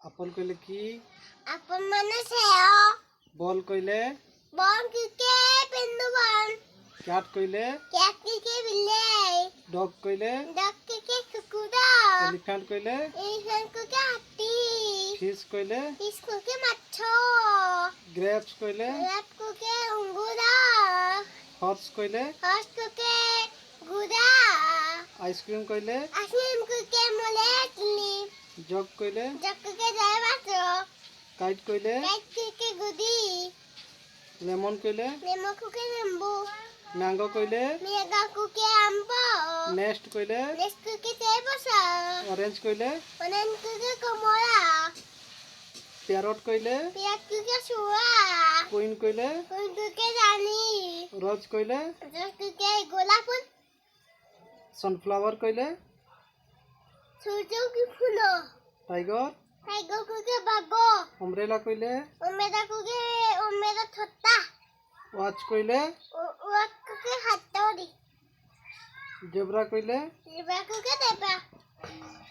আপল কইলে কি? আপন মানে সেও। বল কইলে? বল কিকে পিন্দু বল। ক্যাট কইলে? ক্যাট কিকে বিলাই। ডগ কইলে? ডগ কিকে কুকুরা। এলিফ্যান্ট কইলে? এলিফ্যান্ট কিকে হাতি। ফিশ কইলে? ফিশ কিকে মাছ। গ্রেপস কইলে? গ্রেপ কিকে অঙ্গুরা। হর্স কইলে? হর্স কিকে ঘোড়া। আইসক্রিম কইলে? আইসক্রিম কিকে মলেটলি। জগ কইলে? জগ কিকে ড্রাইভার। কাইট কইলে? কাইট কিকে গুদি। লেমন কইলে? লেমন কিকে লেম্বু। ম্যাঙ্গো কইলে? ম্যাঙ্গো কিকে আম্ব। নেস্ট কইলে? নেক্সট কিকে তেবসা। অরেঞ্জ কইলে? অরেঞ্জ কিকে কমলা। প্যারট কইলে? পিয়াজ কিকে শুয়া। কুইন কইলে? কুইন কিকে রানী। রোজ কইলে? রোজ কিকে গোলাপ ফুল। সানফ্লাওয়ার কইলে? সূর্য কি ফুল। টাইগর? টাইগার কিকে বাঘ। অমব্রেলা কইলে? ওমেদা কিকে ওমেদা ছতা। ওয়াচ কইলে? ওয়াক কিকে হাতড়ি। জেব্রা কইলে? জেব্রা কিকে দেবা।